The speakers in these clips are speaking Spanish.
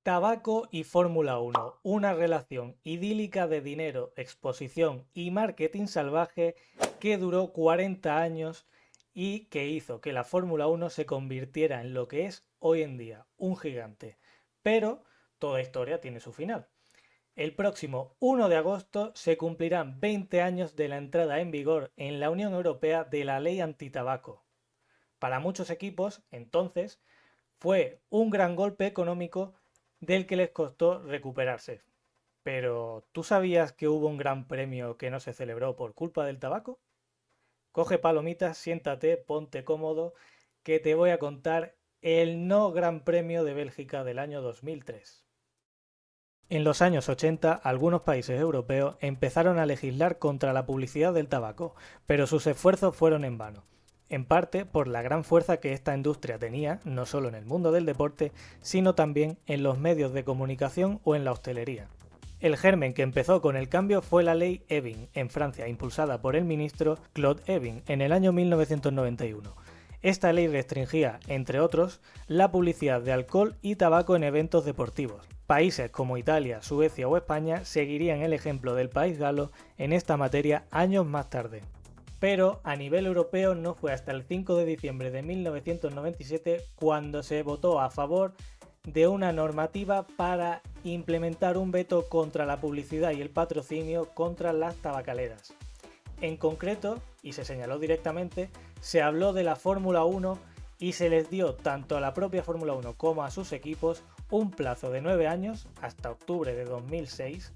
Tabaco y Fórmula 1, una relación idílica de dinero, exposición y marketing salvaje que duró 40 años y que hizo que la Fórmula 1 se convirtiera en lo que es hoy en día, un gigante. Pero toda historia tiene su final. El próximo 1 de agosto se cumplirán 20 años de la entrada en vigor en la Unión Europea de la ley antitabaco. Para muchos equipos, entonces, fue un gran golpe económico del que les costó recuperarse. Pero, ¿tú sabías que hubo un gran premio que no se celebró por culpa del tabaco? Coge palomitas, siéntate, ponte cómodo, que te voy a contar el no Gran Premio de Bélgica del año 2003. En los años 80, algunos países europeos empezaron a legislar contra la publicidad del tabaco, pero sus esfuerzos fueron en vano. En parte por la gran fuerza que esta industria tenía, no solo en el mundo del deporte, sino también en los medios de comunicación o en la hostelería. El germen que empezó con el cambio fue la ley Evin en Francia, impulsada por el ministro Claude Evin en el año 1991. Esta ley restringía, entre otros, la publicidad de alcohol y tabaco en eventos deportivos. Países como Italia, Suecia o España seguirían el ejemplo del país galo en esta materia años más tarde. Pero a nivel europeo no fue hasta el 5 de diciembre de 1997 cuando se votó a favor de una normativa para implementar un veto contra la publicidad y el patrocinio contra las tabacaleras. En concreto, y se señaló directamente, se habló de la Fórmula 1 y se les dio tanto a la propia Fórmula 1 como a sus equipos un plazo de 9 años, hasta octubre de 2006,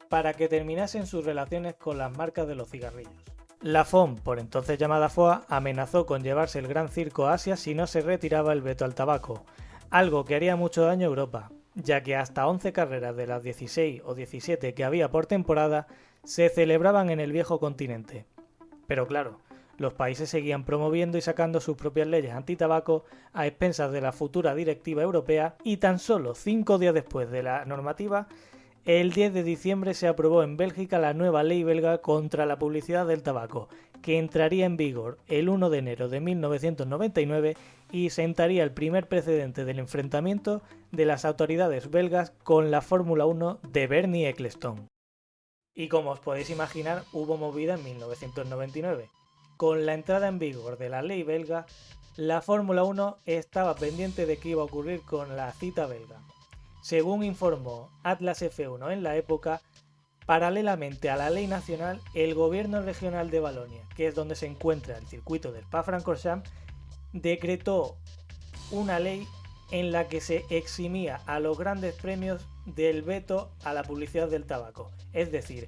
para que terminasen sus relaciones con las marcas de los cigarrillos. La FOM, por entonces llamada FOA, amenazó con llevarse el Gran Circo a Asia si no se retiraba el veto al tabaco, algo que haría mucho daño a Europa, ya que hasta 11 carreras de las 16 o 17 que había por temporada se celebraban en el viejo continente. Pero claro, los países seguían promoviendo y sacando sus propias leyes antitabaco a expensas de la futura directiva europea y tan solo 5 días después de la normativa, el 10 de diciembre se aprobó en Bélgica la nueva ley belga contra la publicidad del tabaco, que entraría en vigor el 1 de enero de 1999 y sentaría el primer precedente del enfrentamiento de las autoridades belgas con la Fórmula 1 de Bernie Ecclestone. Y como os podéis imaginar, hubo movida en 1999. Con la entrada en vigor de la ley belga, la Fórmula 1 estaba pendiente de qué iba a ocurrir con la cita belga. Según informó Atlas F1 en la época, paralelamente a la ley nacional, el gobierno regional de Valonia, que es donde se encuentra el circuito de Spa-Francorchamps, decretó una ley en la que se eximía a los grandes premios del veto a la publicidad del tabaco. Es decir,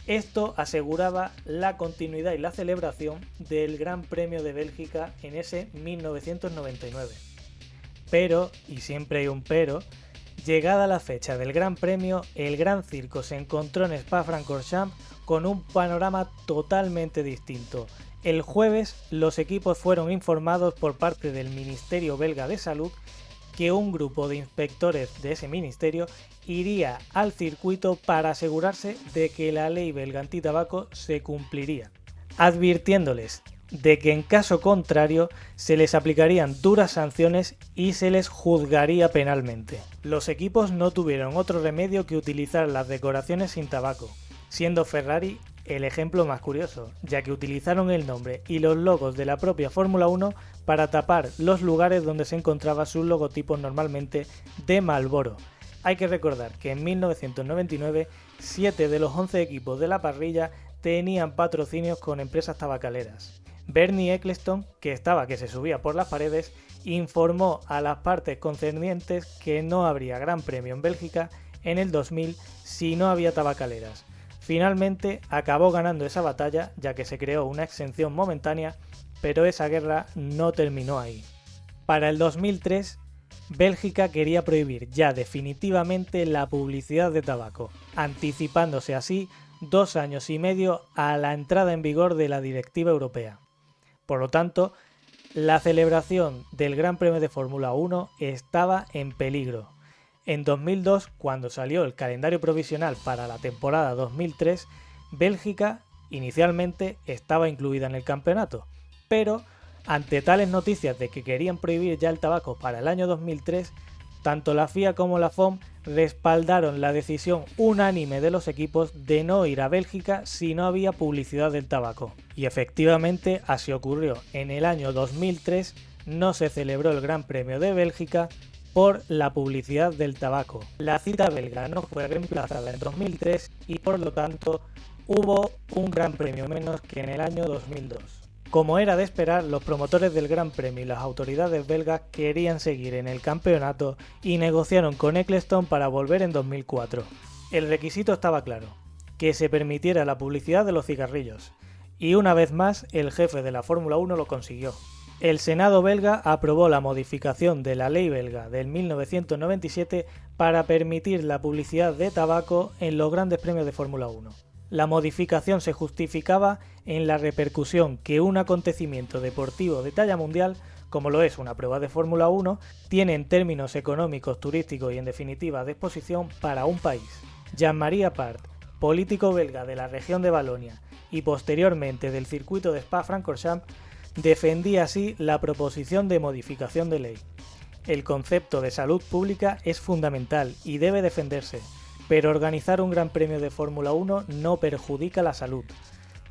esto aseguraba la continuidad y la celebración del Gran Premio de Bélgica en ese 1999. Pero, y siempre hay un pero, llegada la fecha del Gran Premio, el Gran Circo se encontró en Spa-Francorchamps con un panorama totalmente distinto. El jueves, los equipos fueron informados por parte del Ministerio Belga de Salud que un grupo de inspectores de ese ministerio iría al circuito para asegurarse de que la ley belga antitabaco se cumpliría, advirtiéndoles de que en caso contrario se les aplicarían duras sanciones y se les juzgaría penalmente. Los equipos no tuvieron otro remedio que utilizar las decoraciones sin tabaco, siendo Ferrari el ejemplo más curioso, ya que utilizaron el nombre y los logos de la propia Fórmula 1 para tapar los lugares donde se encontraba sus logotipos normalmente de Marlboro. Hay que recordar que en 1999, 7 de los 11 equipos de la parrilla tenían patrocinios con empresas tabacaleras. Bernie Ecclestone, que se subía por las paredes, informó a las partes concernientes que no habría Gran Premio en Bélgica en el 2000 si no había tabacaleras. Finalmente acabó ganando esa batalla, ya que se creó una exención momentánea, pero esa guerra no terminó ahí. Para el 2003, Bélgica quería prohibir ya definitivamente la publicidad de tabaco, anticipándose así 2 años y medio a la entrada en vigor de la directiva europea. Por lo tanto, la celebración del Gran Premio de Fórmula 1 estaba en peligro. En 2002, cuando salió el calendario provisional para la temporada 2003, Bélgica inicialmente estaba incluida en el campeonato, pero ante tales noticias de que querían prohibir ya el tabaco para el año 2003, Tanto la FIA como la FOM respaldaron la decisión unánime de los equipos de no ir a Bélgica si no había publicidad del tabaco. Y efectivamente así ocurrió. En el año 2003 no se celebró el Gran Premio de Bélgica por la publicidad del tabaco. La cita belga no fue reemplazada en 2003 y por lo tanto hubo un Gran Premio menos que en el año 2002. Como era de esperar, los promotores del Gran Premio y las autoridades belgas querían seguir en el campeonato y negociaron con Ecclestone para volver en 2004. El requisito estaba claro, que se permitiera la publicidad de los cigarrillos, y una vez más el jefe de la Fórmula 1 lo consiguió. El Senado belga aprobó la modificación de la ley belga del 1997 para permitir la publicidad de tabaco en los grandes premios de Fórmula 1. La modificación se justificaba en la repercusión que un acontecimiento deportivo de talla mundial, como lo es una prueba de Fórmula 1, tiene en términos económicos, turísticos y en definitiva de exposición para un país. Jean-Marie Apart, político belga de la región de Valonia y posteriormente del circuito de Spa-Francorchamps, defendía así la proposición de modificación de ley. El concepto de salud pública es fundamental y debe defenderse, pero organizar un gran premio de Fórmula 1 no perjudica la salud.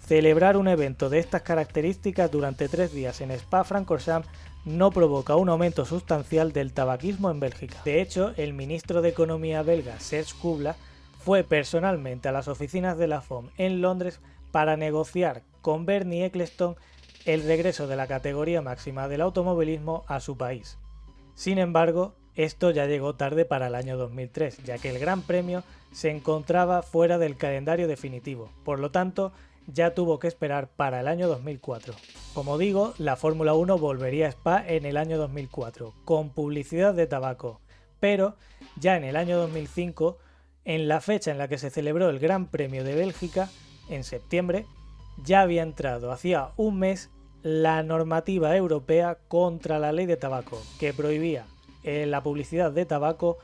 Celebrar un evento de estas características durante 3 días en Spa-Francorchamps no provoca un aumento sustancial del tabaquismo en Bélgica. De hecho, el ministro de Economía belga, Serge Kubla, fue personalmente a las oficinas de la FOM en Londres para negociar con Bernie Ecclestone el regreso de la categoría máxima del automovilismo a su país. Sin embargo, esto ya llegó tarde para el año 2003, ya que el Gran Premio se encontraba fuera del calendario definitivo, por lo tanto, ya tuvo que esperar para el año 2004. Como digo, la Fórmula 1 volvería a Spa en el año 2004, con publicidad de tabaco, pero ya en el año 2005, en la fecha en la que se celebró el Gran Premio de Bélgica, en septiembre, ya había entrado hacía un mes la normativa europea contra la ley de tabaco, que prohibía la publicidad de tabaco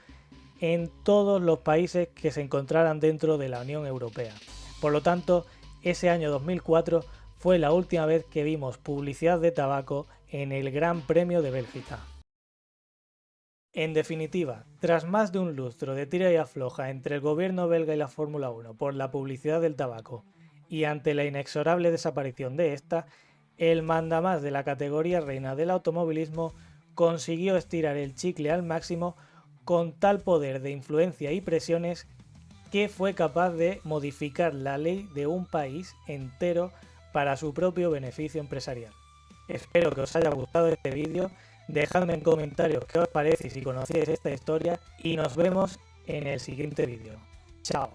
en todos los países que se encontraran dentro de la Unión Europea. Por lo tanto, ese año 2004 fue la última vez que vimos publicidad de tabaco en el Gran Premio de Bélgica. En definitiva, tras más de un lustro de tira y afloja entre el gobierno belga y la Fórmula 1 por la publicidad del tabaco, y ante la inexorable desaparición de esta, el mandamás de la categoría reina del automovilismo consiguió estirar el chicle al máximo con tal poder de influencia y presiones que fue capaz de modificar la ley de un país entero para su propio beneficio empresarial. Espero que os haya gustado este vídeo, dejadme en comentarios qué os parece y si conocéis esta historia y nos vemos en el siguiente vídeo. Chao.